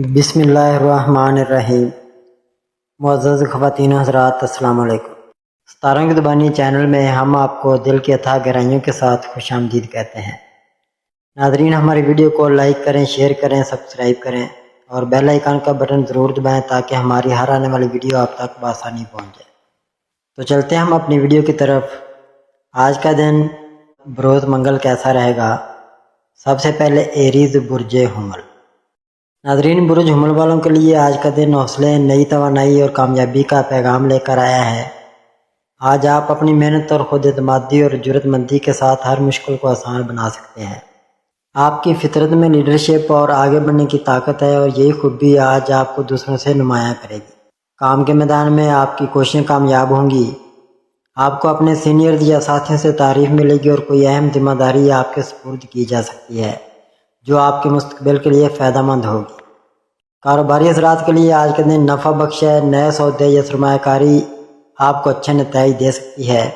بسم اللہ الرحمن الرحیم۔ معزز خواتین و حضرات، السلام علیکم۔ ستاروں کی زبانی چینل میں ہم آپ کو دل کی اتھاہ گہرائیوں کے ساتھ خوش آمدید کہتے ہیں۔ ناظرین، ہماری ویڈیو کو لائک کریں، شیئر کریں، سبسکرائب کریں اور بیل آئیکن کا بٹن ضرور دبائیں تاکہ ہماری ہر آنے والی ویڈیو آپ تک بآسانی پہنچ جائے۔ تو چلتے ہیں ہم اپنی ویڈیو کی طرف۔ آج کا دن بروز منگل کیسا رہے گا؟ سب سے پہلے ایریز برج حمل۔ ناظرین، برج حمل والوں کے لیے آج کا دن حوصلے، نئی توانائی اور کامیابی کا پیغام لے کر آیا ہے۔ آج آپ اپنی محنت اور خود اعتمادی اور جرأت مندی کے ساتھ ہر مشکل کو آسان بنا سکتے ہیں۔ آپ کی فطرت میں لیڈرشپ اور آگے بڑھنے کی طاقت ہے اور یہی خوبی آج آپ کو دوسروں سے نمایاں کرے گی۔ کام کے میدان میں آپ کی کوششیں کامیاب ہوں گی۔ آپ کو اپنے سینئرز یا ساتھیوں سے تعریف ملے گی اور کوئی اہم ذمہ داری آپ کے سپرد کی جا سکتی ہے جو آپ کے مستقبل کے لیے فائدہ مند ہوگی۔ کاروباری حضرات کے لیے آج کا دن نفع بخش ہے۔ نئے سودے یا سرمایہ کاری آپ کو اچھے نتائج دے سکتی ہے۔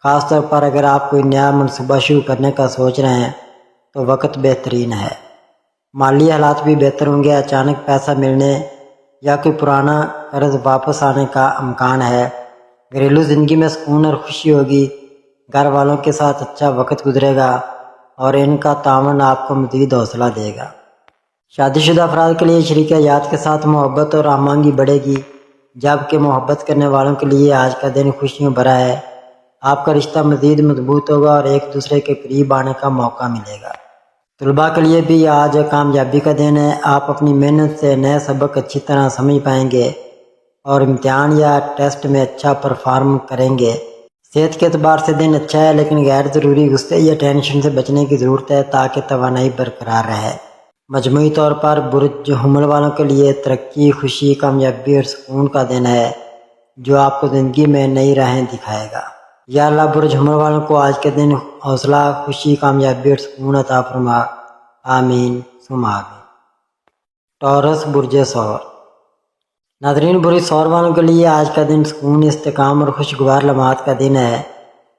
خاص طور پر اگر آپ کوئی نیا منصوبہ شروع کرنے کا سوچ رہے ہیں تو وقت بہترین ہے۔ مالی حالات بھی بہتر ہوں گے۔ اچانک پیسہ ملنے یا کوئی پرانا قرض واپس آنے کا امکان ہے۔ گھریلو زندگی میں سکون اور خوشی ہوگی۔ گھر والوں کے ساتھ اچھا وقت گزرے گا اور ان کا تعاون آپ کو مزید حوصلہ دے گا۔ شادی شدہ افراد کے لیے شریک حیات کے ساتھ محبت اور ہم آہنگی بڑھے گی، جبکہ محبت کرنے والوں کے لیے آج کا دن خوشیوں بھرا ہے۔ آپ کا رشتہ مزید مضبوط ہوگا اور ایک دوسرے کے قریب آنے کا موقع ملے گا۔ طلباء کے لیے بھی آج کامیابی کا دن ہے۔ آپ اپنی محنت سے نئے سبق اچھی طرح سمجھ پائیں گے اور امتحان یا ٹیسٹ میں اچھا پرفارم کریں گے۔ صحت کے اعتبار سے دن اچھا ہے، لیکن غیر ضروری غصے یا ٹینشن سے بچنے کی ضرورت ہے تاکہ توانائی برقرار رہے۔ مجموعی طور پر برج حمل والوں کے لیے ترقی، خوشی، کامیابی اور سکون کا دن ہے جو آپ کو زندگی میں نئی راہیں دکھائے گا۔ یا اللہ برج حمل والوں کو آج کے دن حوصلہ، خوشی، کامیابی اور سکون عطا فرما۔ آمین ثم آمین۔ ٹورس برج ثور۔ ناظرین، برج ثور والوں کے لیے آج کا دن سکون، استحکام اور خوشگوار لمحات کا دن ہے۔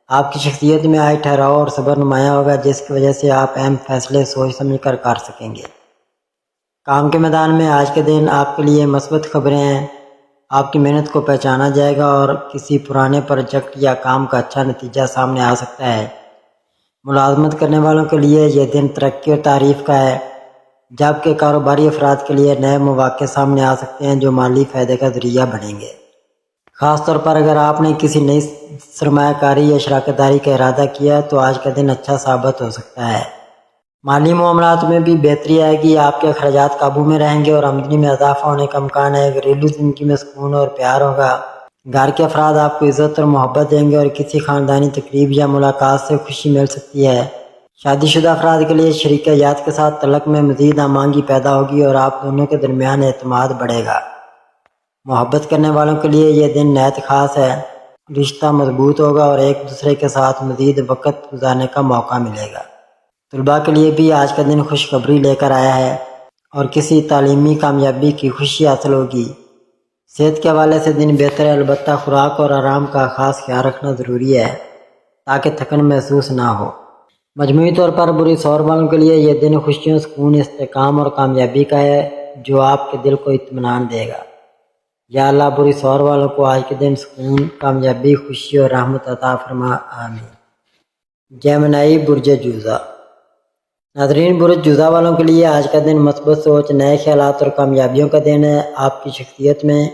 آپ کی شخصیت میں آج ٹھہراؤ اور صبر نمایاں ہوگا جس کی وجہ سے آپ اہم فیصلے سوچ سمجھ کر سکیں گے۔ کام کے میدان میں آج کے دن آپ کے لیے مثبت خبریں ہیں۔ آپ کی محنت کو پہچانا جائے گا اور کسی پرانے پروجیکٹ یا کام کا اچھا نتیجہ سامنے آ سکتا ہے۔ ملازمت کرنے والوں کے لیے یہ دن ترقی اور تعریف کا ہے، جبکہ کاروباری افراد کے لیے نئے مواقع سامنے آ سکتے ہیں جو مالی فائدے کا ذریعہ بنیں گے۔ خاص طور پر اگر آپ نے کسی نئی سرمایہ کاری یا شراکت داری کا ارادہ کیا تو آج کا دن اچھا ثابت ہو سکتا ہے۔ مالی معاملات میں بھی بہتری آئے گی۔ آپ کے اخراجات قابو میں رہیں گے اور آمدنی میں اضافہ ہونے کا امکان ہے۔ گھریلو زندگی میں سکون اور پیار ہوگا۔ گھر کے افراد آپ کو عزت اور محبت دیں گے اور کسی خاندانی تقریب یا ملاقات سے خوشی مل سکتی ہے۔ شادی شدہ افراد کے لیے شریک حیات کے ساتھ تعلق میں مزید ہم آہنگی پیدا ہوگی اور آپ دونوں کے درمیان اعتماد بڑھے گا۔ محبت کرنے والوں کے لیے یہ دن نہایت خاص ہے۔ رشتہ مضبوط ہوگا اور ایک دوسرے کے ساتھ مزید وقت گزارنے کا موقع ملے گا۔ طلباء کے لیے بھی آج کا دن خوشخبری لے کر آیا ہے اور کسی تعلیمی کامیابی کی خوشی حاصل ہوگی۔ صحت کے حوالے سے دن بہتر ہے، البتہ خوراک اور آرام کا خاص خیال رکھنا ضروری ہے تاکہ تھکن محسوس نہ ہو۔ مجموعی طور پر برج ثور والوں کے لیے یہ دن خوشیوں، سکون، استحکام اور کامیابی کا ہے جو آپ کے دل کو اطمینان دے گا۔ یا اللہ برج ثور والوں کو آج کے دن سکون، کامیابی، خوشی اور رحمت عطا فرما۔ آمین۔ جیمنائی برج جوزا۔ ناظرین، برج جوزا والوں کے لیے آج کا دن مثبت سوچ، نئے خیالات اور کامیابیوں کا دن ہے۔ آپ کی شخصیت میں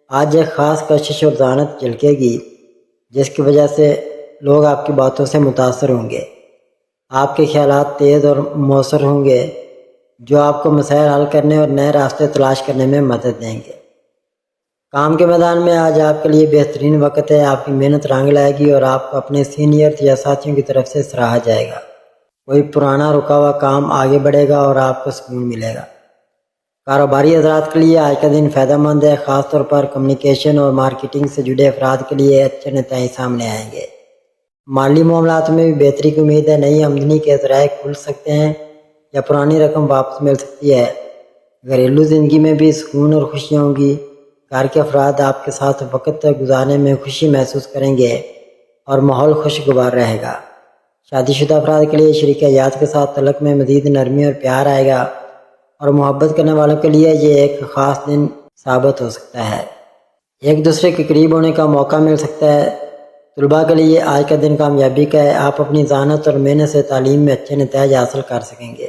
آج ایک خاص کشش اور ذہانت جھلکے گی جس کی وجہ سے لوگ آپ کی باتوں سے متاثر ہوں گے۔ آپ کے خیالات تیز اور مؤثر ہوں گے جو آپ کو مسائل حل کرنے اور نئے راستے تلاش کرنے میں مدد دیں گے۔ کام کے میدان میں آج آپ کے لیے بہترین وقت ہے۔ آپ کی محنت رنگ لائے گی اور آپ کو اپنے سینئر یا ساتھیوں کی طرف سے سراہا جائے گا۔ کوئی پرانا رکا ہوا کام آگے بڑھے گا اور آپ کو سکون ملے گا۔ کاروباری حضرات کے لیے آج کا دن فائدہ مند ہے، خاص طور پر کمیونیکیشن اور مارکیٹنگ سے جڑے افراد کے لیے اچھے نتائج سامنے آئیں گے۔ مالی معاملات میں بھی بہتری کی امید ہے۔ نئی آمدنی کے ذرائع کھل سکتے ہیں یا پرانی رقم واپس مل سکتی ہے۔ گھریلو زندگی میں بھی سکون اور خوشیاں ہوں گی۔ گھر کے افراد آپ کے ساتھ وقت گزارنے میں خوشی محسوس کریں گے اور ماحول خوشگوار رہے گا۔ شادی شدہ افراد کے لیے شریک حیات کے ساتھ تعلق میں مزید نرمی اور پیار آئے گا اور محبت کرنے والوں کے لیے یہ ایک خاص دن ثابت ہو سکتا ہے۔ ایک دوسرے کے قریب ہونے کا موقع مل سکتا ہے۔ طلباء کے لیے آج کا دن کامیابی کا ہے۔ آپ اپنی ذہانت اور محنت سے تعلیم میں اچھے نتائج حاصل کر سکیں گے۔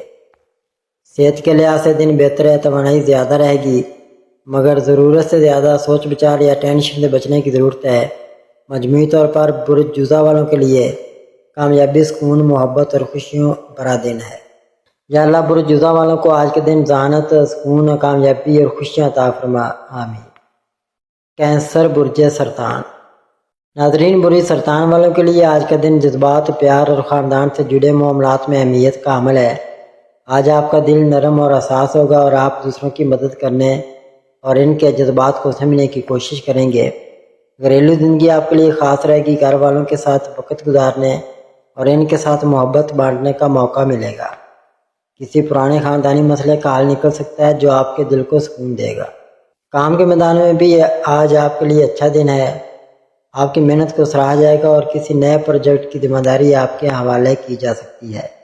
صحت کے لحاظ سے دن بہتر ہے، توانائی زیادہ رہے گی، مگر ضرورت سے زیادہ سوچ بچار یا ٹینشن سے بچنے کی ضرورت ہے۔ مجموعی طور پر برج جوزہ والوں کے لیے کامیابی، سکون، محبت اور خوشیوں بھرا دن ہے۔ یا اللہ برج جوزہ والوں کو آج کے دن ذہانت، سکون، کامیابی اور خوشیاں عطا فرما، آمین۔ کینسر برج سرطان۔ ناظرین، برج سرطان والوں کے لیے آج کا دن جذبات، پیار اور خاندان سے جڑے معاملات میں اہمیت کا حامل ہے۔ آج آپ کا دل نرم اور حساس ہوگا اور آپ دوسروں کی مدد کرنے اور ان کے جذبات کو سمجھنے کی کوشش کریں گے۔ گھریلو زندگی آپ کے لیے خاص رہے گی۔ گھر والوں کے ساتھ وقت گزارنے اور ان کے ساتھ محبت بانٹنے کا موقع ملے گا۔ کسی پرانے خاندانی مسئلے کا حل نکل سکتا ہے جو آپ کے دل کو سکون دے گا۔ کام کے میدان میں بھی آج آپ کے لیے اچھا دن ہے۔ آپ کی محنت کو سراہا جائے گا اور کسی نئے پروجیکٹ کی ذمہ داری آپ کے حوالے کی جا سکتی ہے۔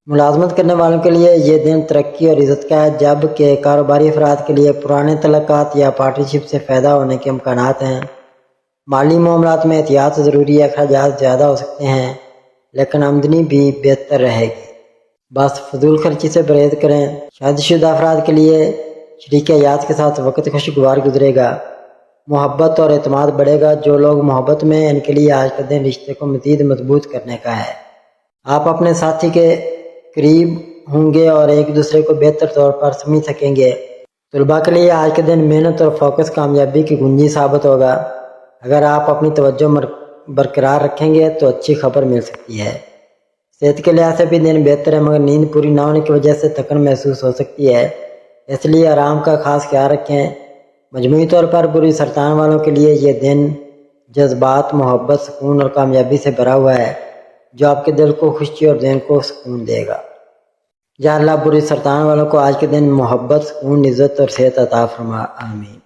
ملازمت کرنے والوں کے لیے یہ دن ترقی اور عزت کا ہے، جبکہ کاروباری افراد کے لیے پرانے تعلقات یا پارٹنرشپ سے فائدہ ہونے کے امکانات ہیں۔ مالی معاملات میں احتیاط ضروری ہے، اخراجات زیادہ ہو سکتے ہیں لیکن آمدنی بھی بہتر رہے گی۔ بس فضول خرچی سے پرہیز کریں۔ شادی شدہ افراد کے لیے شریک حیات کے ساتھ وقت خوشگوار گزرے گا۔ محبت اور اعتماد بڑھے گا۔ جو لوگ محبت میں ہیں ان کے لیے آج کا دن رشتے کو مزید مضبوط کرنے کا ہے۔ آپ اپنے ساتھی کے قریب ہوں گے اور ایک دوسرے کو بہتر طور پر سمجھ سکیں گے۔ طلباء کے لیے آج کے دن محنت اور فوکس کامیابی کی کنجی ثابت ہوگا۔ اگر آپ اپنی توجہ برقرار رکھیں گے تو اچھی خبر مل سکتی ہے۔ صحت کے لحاظ سے بھی دن بہتر ہے، مگر نیند پوری نہ ہونے کی وجہ سے تھکن محسوس ہو سکتی ہے، اس لیے آرام کا خاص خیال رکھیں۔ مجموعی طور پر برج سرطان والوں کے لیے یہ دن جذبات، محبت، سکون اور کامیابی سے بھرا ہوا ہے جو آپ کے دل کو خوشی اور ذہن کو سکون دے گا۔ یا اللہ برج سرطان والوں کو آج کے دن محبت، سکون، عزت اور صحت عطا فرما، آمین۔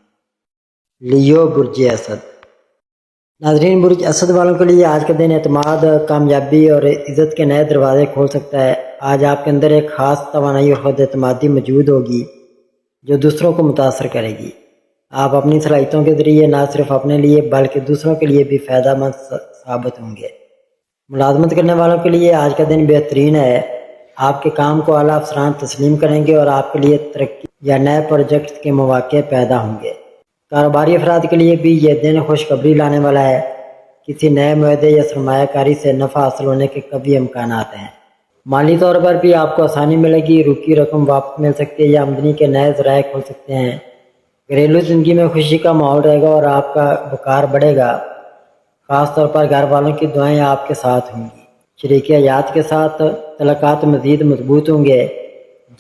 لیو برج اسد۔ ناظرین، برج اسد والوں کے لیے آج کا دن اعتماد، کامیابی اور عزت کے نئے دروازے کھول سکتا ہے۔ آج آپ کے اندر ایک خاص توانائی اور خود اعتمادی موجود ہوگی جو دوسروں کو متاثر کرے گی۔ آپ اپنی صلاحیتوں کے ذریعے نہ صرف اپنے لیے بلکہ دوسروں کے لیے بھی فائدہ مند ثابت ہوں گے۔ ملازمت کرنے والوں کے لیے آج کا دن بہترین ہے۔ آپ کے کام کو اعلیٰ افسران تسلیم کریں گے اور آپ کے لیے ترقی یا نئے پروجیکٹ کے مواقع پیدا ہوں گے۔ کاروباری افراد کے لیے بھی یہ دن خوشخبری لانے والا ہے۔ کسی نئے معاہدے یا سرمایہ کاری سے نفع حاصل ہونے کے قوی امکانات ہیں۔ مالی طور پر بھی آپ کو آسانی ملے گی، رکی رقم واپس مل سکتی ہے یا آمدنی کے نئے ذرائع کھل سکتے ہیں۔ گھریلو زندگی میں خوشی کا ماحول رہے گا اور آپ کا وقار بڑھے گا۔ خاص طور پر گھر والوں کی دعائیں آپ کے ساتھ ہوں گی۔ شریک حیات کے ساتھ تعلقات مزید مضبوط ہوں گے،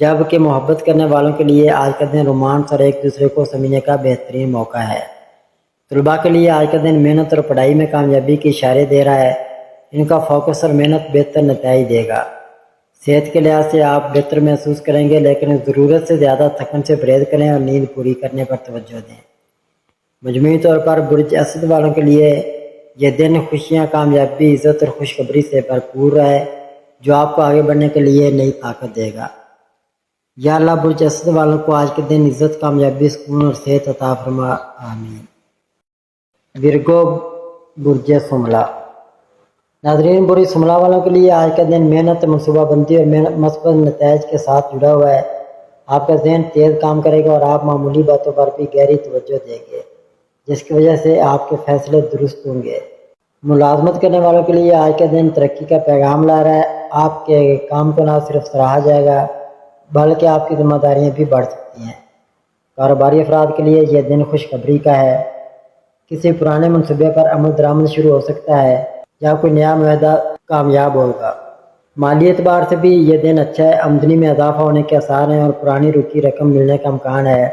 جبکہ محبت کرنے والوں کے لیے آج کا دن رومانس اور ایک دوسرے کو سمجھنے کا بہترین موقع ہے۔ طلباء کے لیے آج کا دن محنت اور پڑھائی میں کامیابی کے اشارے دے رہا ہے۔ ان کا فوکس اور محنت بہتر نتائج دے گا۔ صحت کے لحاظ سے آپ بہتر محسوس کریں گے، لیکن ضرورت سے زیادہ تھکن سے پرہیز کریں اور نیند پوری کرنے پر توجہ دیں۔ مجموعی طور پر برج اسد والوں کے لیے یہ دن خوشیاں، کامیابی، عزت اور خوشخبری سے بھرپور ہے جو آپ کو آگے بڑھنے کے لیے نئی طاقت دے گا۔ یا اللہ برج اسد والوں کو آج کے دن عزت، کامیابی، سکون اور صحت عطا فرما، آمین۔ ورگو برج سملا۔ ناظرین، برج سملا والوں کے لیے آج کا دن محنت، منصوبہ بندی اور مثبت نتائج کے ساتھ جڑا ہوا ہے۔ آپ کا ذہن تیز کام کرے گا اور آپ معمولی باتوں پر بھی گہری توجہ دیں گے، جس کی وجہ سے آپ کے فیصلے درست ہوں گے۔ ملازمت کرنے والوں کے لیے آج کا دن ترقی کا پیغام لا رہا ہے۔ آپ کے کام کو نہ صرف سراہا جائے گا بلکہ آپ کی ذمہ داریاں بھی بڑھ سکتی ہیں۔ کاروباری افراد کے لیے یہ دن خوشخبری کا ہے۔ کسی پرانے منصوبے پر عمل درآمد شروع ہو سکتا ہے یا کوئی نیا معاہدہ کامیاب ہوگا۔ مالی اعتبار سے بھی یہ دن اچھا ہے۔ آمدنی میں اضافہ ہونے کے آثار ہیں اور پرانی رکی رقم ملنے کا امکان ہے۔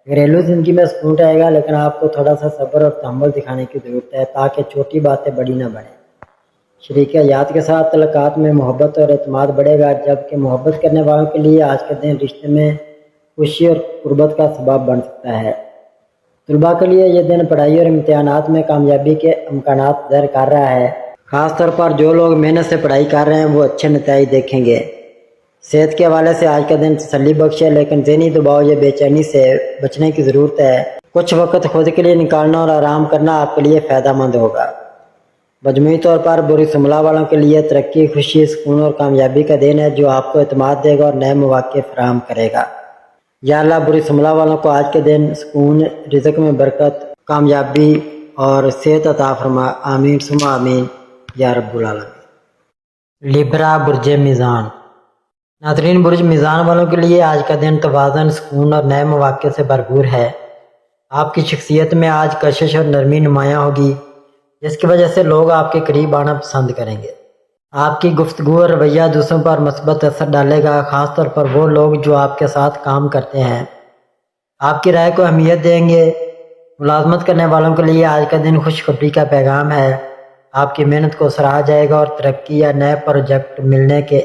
گھریلو زندگی میں سکون رہے گا، لیکن آپ کو تھوڑا سا صبر اور تحمل دکھانے کی ضرورت ہے تاکہ چھوٹی باتیں بڑی نہ بنیں۔ شریک حیات کے ساتھ تعلقات میں محبت اور اعتماد بڑھے گا، جبکہ محبت کرنے والوں کے لیے آج کا دن رشتے میں خوشی اور قربت کا سبب بن سکتا ہے۔ طلباء کے لیے یہ دن پڑھائی اور امتحانات میں کامیابی کے امکانات ظاہر کر رہا ہے۔ خاص طور پر جو لوگ محنت سے پڑھائی کر رہے ہیں وہ اچھے نتائج دیکھیں گے۔ صحت کے حوالے سے آج کا دن تسلی بخش ہے، لیکن ذہنی دباؤ یا بے چینی سے بچنے کی ضرورت ہے۔ کچھ وقت خود کے لیے نکالنا اور آرام کرنا آپ کے لیے فائدہ مند ہوگا۔ مجموعی طور پر بری سملہ والوں کے لیے ترقی، خوشی، سکون اور کامیابی کا دن ہے جو آپ کو اعتماد دے گا اور نئے مواقع فراہم کرے گا۔ یا اللہ بری سملہ والوں کو آج کے دن سکون، رزق میں برکت، کامیابی اور صحت عطا فرما، آمین ثم آمین یا رب العالمین۔ لیبرا برج میزان۔ ناظرین، برج میزان والوں کے لیے آج کا دن توازن، سکون اور نئے مواقع سے بھرپور ہے۔ آپ کی شخصیت میں آج کشش اور نرمی نمایاں ہوگی، جس کی وجہ سے لوگ آپ کے قریب آنا پسند کریں گے۔ آپ کی گفتگو اور رویہ دوسروں پر مثبت اثر ڈالے گا، خاص طور پر وہ لوگ جو آپ کے ساتھ کام کرتے ہیں آپ کی رائے کو اہمیت دیں گے۔ ملازمت کرنے والوں کے لیے آج کا دن خوشخبری کا پیغام ہے۔ آپ کی محنت کو سراہا جائے گا اور ترقی یا نئے پروجیکٹ ملنے کے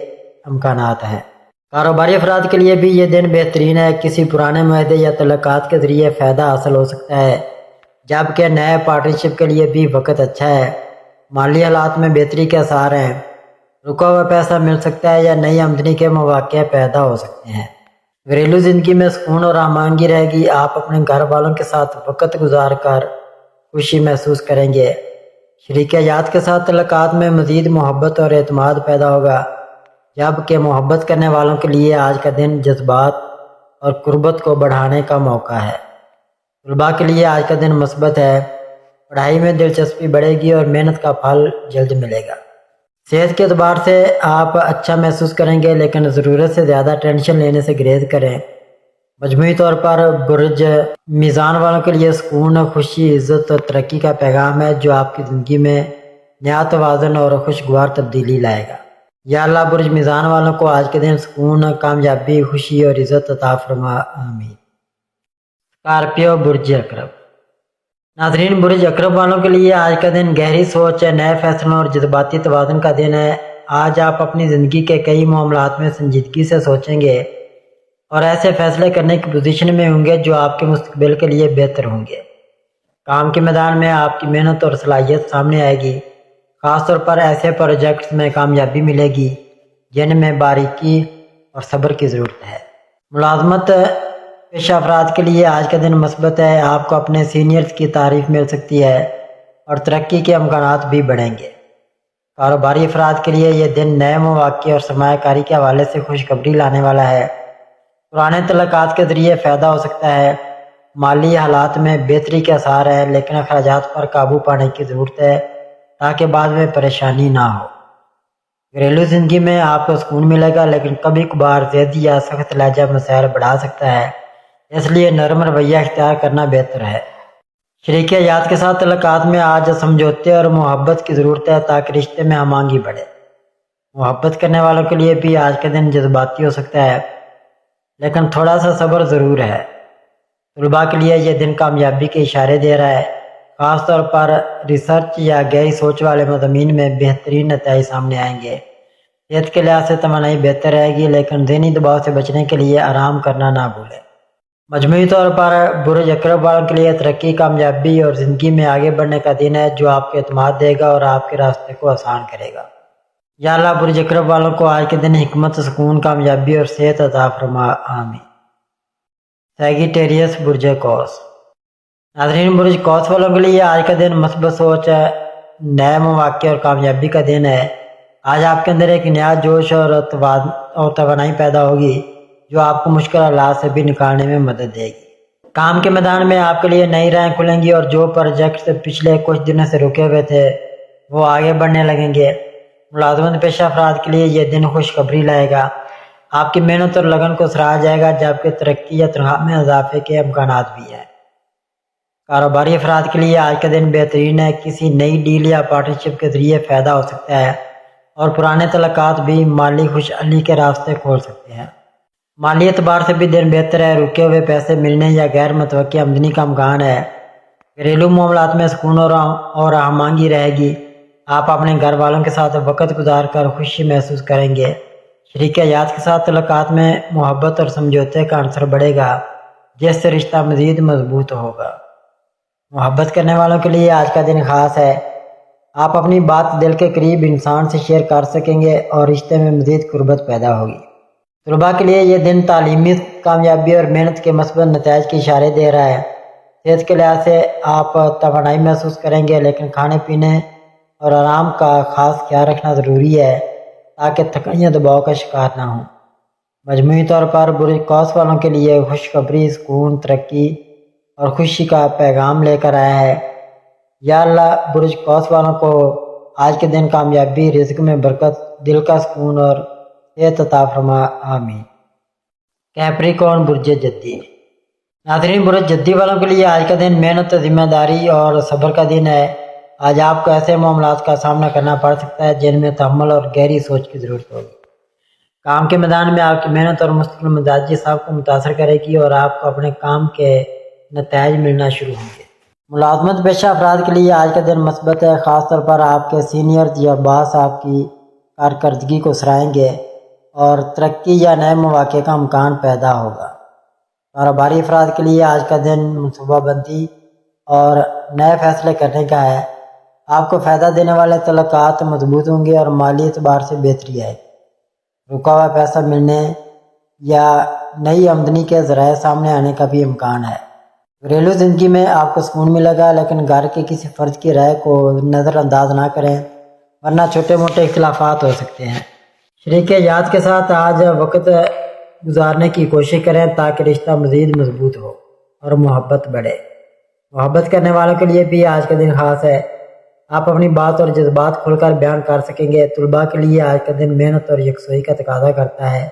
امکانات ہیں۔ کاروباری افراد کے لیے بھی یہ دن بہترین ہے۔ کسی پرانے معاہدے یا تعلقات کے ذریعے فائدہ حاصل ہو سکتا ہے، جبکہ نئے پارٹنرشپ کے لیے بھی وقت اچھا ہے۔ مالی حالات میں بہتری کے آثار ہیں۔ رکا ہوا پیسہ مل سکتا ہے یا نئی آمدنی کے مواقع پیدا ہو سکتے ہیں۔ گھریلو زندگی میں سکون اور آمادگی رہے گی۔ آپ اپنے گھر والوں کے ساتھ وقت گزار کر خوشی محسوس کریں گے۔ شریک حیات کے ساتھ تعلقات میں مزید محبت اور اعتماد پیدا ہوگا، جبکہ محبت کرنے والوں کے لیے آج کا دن جذبات اور قربت کو بڑھانے کا موقع ہے۔ طلباء کے لیے آج کا دن مثبت ہے۔ پڑھائی میں دلچسپی بڑھے گی اور محنت کا پھل جلد ملے گا۔ صحت کے اعتبار سے آپ اچھا محسوس کریں گے، لیکن ضرورت سے زیادہ ٹینشن لینے سے گریز کریں۔ مجموعی طور پر برج میزان والوں کے لیے سکون، خوشی، عزت اور ترقی کا پیغام ہے جو آپ کی زندگی میں نیا توازن اور خوشگوار تبدیلی لائے گا۔ یا اللہ برج میزان والوں کو آج کے دن سکون، کامیابی، خوشی اور عزت عطا فرما، آمین۔ اسکارپیو برج عقرب۔ ناظرین، برج عقرب والوں کے لیے آج کا دن گہری سوچ، نئے فیصلوں اور جذباتی توازن کا دن ہے۔ آج آپ اپنی زندگی کے کئی معاملات میں سنجیدگی سے سوچیں گے اور ایسے فیصلے کرنے کی پوزیشن میں ہوں گے جو آپ کے مستقبل کے لیے بہتر ہوں گے۔ کام کے میدان میں آپ کی محنت اور صلاحیت سامنے آئے گی، خاص طور پر ایسے پروجیکٹس میں کامیابی ملے گی جن میں باریکی اور صبر کی ضرورت ہے۔ ملازمت پیشہ افراد کے لیے آج کا دن مثبت ہے۔ آپ کو اپنے سینئرز کی تعریف مل سکتی ہے اور ترقی کے امکانات بھی بڑھیں گے۔ کاروباری افراد کے لیے یہ دن نئے مواقع اور سرمایہ کاری کے حوالے سے خوشخبری لانے والا ہے۔ پرانے تعلقات کے ذریعے فائدہ ہو سکتا ہے۔ مالی حالات میں بہتری کے آثار ہیں، لیکن اخراجات پر قابو پانے کی ضرورت ہے تاکہ بعد میں پریشانی نہ ہو۔ گھریلو زندگی میں آپ کو سکون ملے گا، لیکن کبھی کبھار ضدی یا سخت لہجہ مسائل بڑھا سکتا ہے، اس لیے نرم رویہ اختیار کرنا بہتر ہے۔ شریک حیات کے ساتھ تعلقات میں آج سمجھوتے اور محبت کی ضرورت ہے تاکہ رشتے میں ہم آہنگی بڑھے۔ محبت کرنے والوں کے لیے بھی آج کا دن جذباتی ہو سکتا ہے، لیکن تھوڑا سا صبر ضرور ہے۔ طلباء کے لیے یہ دن کامیابی کے اشارے دے رہا ہے، خاص طور پر ریسرچ یا گہری سوچ والے مضامین میں بہترین نتائج سامنے آئیں گے۔ صحت کے لحاظ سے توانائی بہتر رہے گی، لیکن ذہنی دباؤ سے بچنے کے لیے آرام کرنا نہ بھولیں۔ مجموعی طور پر برج عقرب والوں کے لیے ترقی، کامیابی اور زندگی میں آگے بڑھنے کا دن ہے جو آپ کو اعتماد دے گا اور آپ کے راستے کو آسان کرے گا۔ یا اللہ برج عقرب والوں کو آج کے دن حکمت، سکون، کامیابی اور صحت عطا فرما، آمین۔ سیگیٹیریس برج قوس۔ ناظرین، برج قوس والوں کے لیے آج کا دن مثبت سوچ، نئے مواقع اور کامیابی کا دن ہے۔ آج آپ کے اندر ایک نیا جوش اور توانائی پیدا ہوگی جو آپ کو مشکل حالات سے بھی نکالنے میں مدد دے گی۔ کام کے میدان میں آپ کے لیے نئی راہیں کھلیں گی اور جو پروجیکٹس پچھلے کچھ دنوں سے رکے ہوئے تھے وہ آگے بڑھنے لگیں گے۔ ملازمت پیشہ افراد کے لیے یہ دن خوشخبری لائے گا۔ آپ کی محنت اور لگن کو سراہا جائے گا، جبکہ ترقی یا تنخواہ میں اضافے کے امکانات بھی ہیں۔ کاروباری افراد کے لیے آج کا دن بہترین ہے۔ کسی نئی ڈیل یا پارٹنرشپ کے ذریعے فائدہ ہو سکتا ہے اور پرانے تعلقات بھی مالی خوشحالی کے راستے کھول سکتے ہیں۔ مالی اعتبار سے بھی دن بہتر ہے۔ رکے ہوئے پیسے ملنے یا غیر متوقع آمدنی کا امکان ہے۔ گھریلو معاملات میں سکون اور ہم آہنگی رہے گی۔ آپ اپنے گھر والوں کے ساتھ وقت گزار کر خوشی محسوس کریں گے۔ شریک حیات کے ساتھ تعلقات میں محبت اور سمجھوتے کا عنصر بڑھے گا، جس سے رشتہ مزید مضبوط ہوگا۔ محبت کرنے والوں کے لیے آج کا دن خاص ہے۔ آپ اپنی بات دل کے قریب انسان سے شیئر کر سکیں گے اور رشتے میں مزید قربت پیدا ہوگی۔ طلباء کے لیے یہ دن تعلیمی کامیابی اور محنت کے مثبت نتائج کے اشارے دے رہا ہے۔ صحت کے لحاظ سے آپ توانائی محسوس کریں گے، لیکن کھانے پینے اور آرام کا خاص خیال رکھنا ضروری ہے تاکہ تھکن یا دباؤ کا شکار نہ ہوں۔ مجموعی طور پر برج قوس والوں کے لیے خوشخبری، سکون، ترقی اور خوشی کا پیغام لے کر آیا ہے۔ یا اللہ برج قوس والوں کو آج کے دن کامیابی، رزق میں برکت، دل کا سکون اور صحت عطا فرما، آمین۔ کیپریکارن برج جدی۔ ناظرین، برج جدی والوں کے لیے آج کا دن محنت، ذمہ داری اور صبر کا دن ہے۔ آج آپ کو ایسے معاملات کا سامنا کرنا پڑ سکتا ہے جن میں تحمل اور گہری سوچ کی ضرورت ہوگی۔ کام کے میدان میں آپ کی محنت اور مستقل مزاجی آپ کو متاثر کرے گی اور آپ کو اپنے کام کے نتائج ملنا شروع ہوں گے۔ ملازمت پیشہ افراد کے لیے آج کا دن مثبت ہے، خاص طور پر آپ کے سینئرز یا باس آپ کی کارکردگی کو سراہیں گے اور ترقی یا نئے مواقع کا امکان پیدا ہوگا۔ کاروباری افراد کے لیے آج کا دن منصوبہ بندی اور نئے فیصلے کرنے کا ہے۔ آپ کو فائدہ دینے والے تعلقات مضبوط ہوں گے اور مالی اعتبار سے بہتری آئے گی۔ رکا ہوا پیسہ ملنے یا نئی آمدنی کے ذرائع سامنے آنے کا بھی امکان ہے۔ گھریلو زندگی میں آپ کو سکون ملے گا، لیکن گھر کے کسی فرد کی رائے کو نظر انداز نہ کریں ورنہ چھوٹے موٹے اختلافات ہو سکتے ہیں۔ شریک حیات کے ساتھ آج وقت گزارنے کی کوشش کریں تاکہ رشتہ مزید مضبوط ہو اور محبت بڑھے۔ محبت کرنے والوں کے لیے بھی آج کا دن خاص ہے۔ آپ اپنی بات اور جذبات کھل کر بیان کر سکیں گے۔ طلباء کے لیے آج کا دن محنت اور یکسوئی کا تقاضا کرتا ہے۔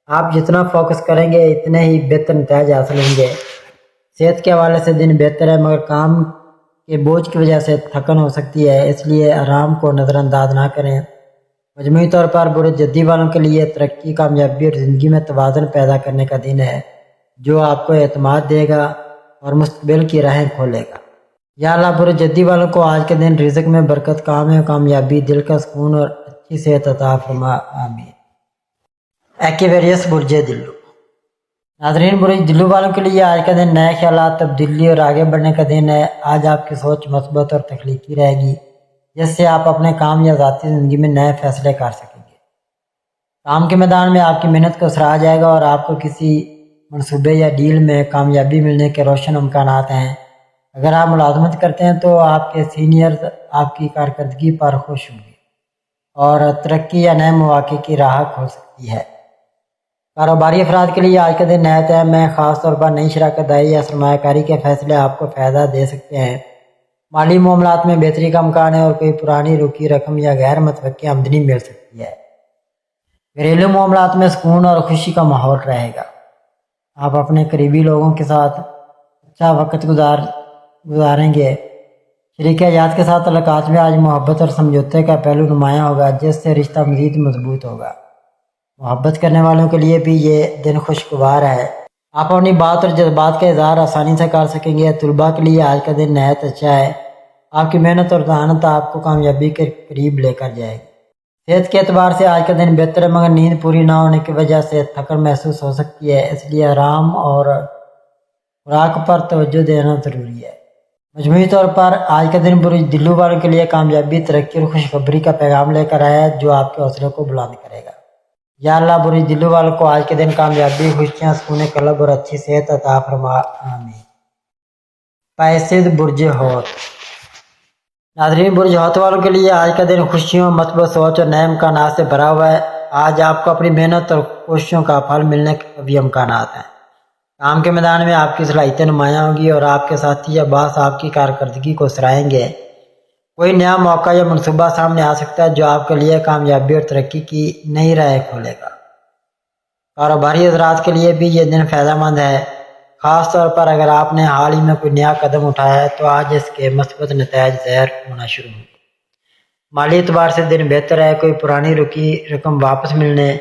آپ جتنا فوکس کریں گے اتنے ہی بہتر نتائج حاصل ہوں گے۔ صحت کے حوالے سے دن بہتر ہے، مگر کام کے بوجھ کی وجہ سے تھکن ہو سکتی ہے، اس لیے آرام کو نظر انداز نہ کریں۔ مجموعی طور پر برج جدی والوں کے لیے ترقی، کامیابی اور زندگی میں توازن پیدا کرنے کا دن ہے جو آپ کو اعتماد دے گا اور مستقبل کی راہیں کھولے گا۔ یا اللہ برج جدی والوں کو آج کے دن رزق میں برکت، کام میں کامیابی، دل کا سکون اور اچھی صحت عطا فرما، آمین۔ ایکویریس برج دلو۔ ناظرین، برج دلو والوں کے لیے آج کا دن نئے خیالات، تبدیلی اور آگے بڑھنے کا دن ہے۔ آج آپ کی سوچ مثبت اور تخلیقی رہے گی، جس سے آپ اپنے کام یا ذاتی زندگی میں نئے فیصلے کر سکیں گے۔ کام کے میدان میں آپ کی محنت کو سراہا جائے گا اور آپ کو کسی منصوبے یا ڈیل میں کامیابی ملنے کے روشن امکانات ہیں۔ اگر آپ ملازمت کرتے ہیں تو آپ کے سینئرز آپ کی کارکردگی پر خوش ہوں گے اور ترقی یا نئے مواقع کی راہ کھول سکتی ہے۔ کاروباری افراد کے لیے آج کا دن نہایت اہم ہے، خاص طور پر نئی شراکت داری یا سرمایہ کاری کے فیصلے آپ کو فائدہ دے سکتے ہیں۔ مالی معاملات میں بہتری کا امکان ہے اور کوئی پرانی رکی رقم یا غیر متوقع آمدنی مل سکتی ہے۔ گھریلو معاملات میں سکون اور خوشی کا ماحول رہے گا۔ آپ اپنے قریبی لوگوں کے ساتھ اچھا وقت گزاریں گے۔ شریک حیات کے ساتھ تعلقات میں آج محبت اور سمجھوتے کا پہلو نمایاں ہوگا، جس سے رشتہ مزید مضبوط ہوگا۔ محبت کرنے والوں کے لیے بھی یہ دن خوشگوار ہے۔ آپ اپنی بات اور جذبات کا اظہار آسانی سے کر سکیں گے۔ طلباء کے لیے آج کا دن نہایت اچھا ہے۔ آپ کی محنت اور ذہانت آپ کو کامیابی کے قریب لے کر جائے گی۔ صحت کے اعتبار سے آج کا دن بہتر ہے، مگر نیند پوری نہ ہونے کی وجہ سے تھکن محسوس ہو سکتی ہے، اس لیے آرام اور خوراک پر توجہ دینا ضروری ہے۔ مجموعی طور پر آج کا دن برج دلو والوں کے لیے کامیابی، ترقی اور خوشخبری کا پیغام لے کر آیا ہے جو آپ کے حوصلے کو بلند کرے گا۔ یا اللہ برج دلو والوں کو آج کے دن کامیابی، خوشیاں، سکون قلب اور اچھی صحت عطا فرما، آمین۔ پیسد برج حوت۔ ناظرین، برج حوت والوں کے لیے آج کا دن خوشیوں، مثبت سوچ اور نئے امکانات سے بھرا ہوا ہے۔ آج آپ کو اپنی محنت اور کوششوں کا پھل ملنے کے بھی امکانات ہیں۔ کام کے میدان میں آپ کی صلاحیتیں نمایاں ہوں گی اور آپ کے ساتھی یا باس آپ کی کارکردگی کو سراہیں گے۔ کوئی نیا موقع یا منصوبہ سامنے آ سکتا ہے جو آپ کے لیے کامیابی اور ترقی کی نئی راہیں کھولے گا۔ کاروباری حضرات کے لیے بھی یہ دن فائدہ مند ہے، خاص طور پر اگر آپ نے حال ہی میں کوئی نیا قدم اٹھایا ہے تو آج اس کے مثبت نتائج ظاہر ہونا شروع ہوں گے۔ مالی اعتبار سے دن بہتر ہے، کوئی پرانی رکی رقم واپس ملنے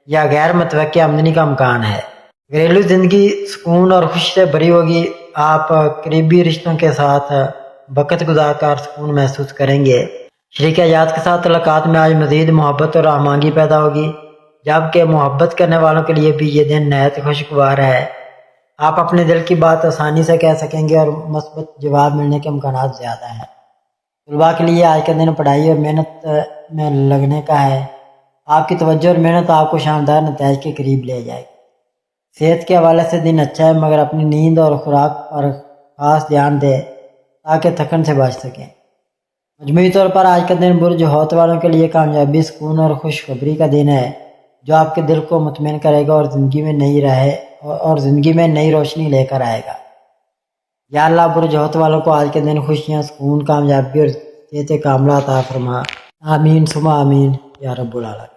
یا غیر متوقع آمدنی کا امکان ہے۔ گھریلو زندگی سکون اور خوشی سے بھری ہوگی۔ آپ قریبی رشتوں کے ساتھ وقت گزار کر سکون محسوس کریں گے۔ شریک حیات کے ساتھ تعلقات میں آج مزید محبت اور ہم آہنگی پیدا ہوگی، جبکہ محبت کرنے والوں کے لیے بھی یہ دن نہایت خوشگوار ہے۔ آپ اپنے دل کی بات آسانی سے کہہ سکیں گے اور مثبت جواب ملنے کے امکانات زیادہ ہیں۔ طلباء کے لیے آج کا دن پڑھائی اور محنت میں لگنے کا ہے۔ آپ کی توجہ اور محنت آپ کو شاندار نتائج کے قریب لے جائے گی۔ صحت کے حوالے سے دن اچھا ہے، مگر اپنی نیند اور خوراک پر خاص دھیان دیں تاکہ تھکن سے بچ سکیں۔ مجموعی طور پر آج کا دن برج حوت والوں کے لیے کامیابی، سکون اور خوشخبری کا دن ہے، جو آپ کے دل کو مطمئن کرے گا اور زندگی میں نئی روشنی لے کر آئے گا۔ یا اللہ برج حوت والوں کو آج کے دن خوشیاں، سکون، کامیابی اور صحت کاملہ عطا فرما۔ آمین ثم آمین یا رب العالمین۔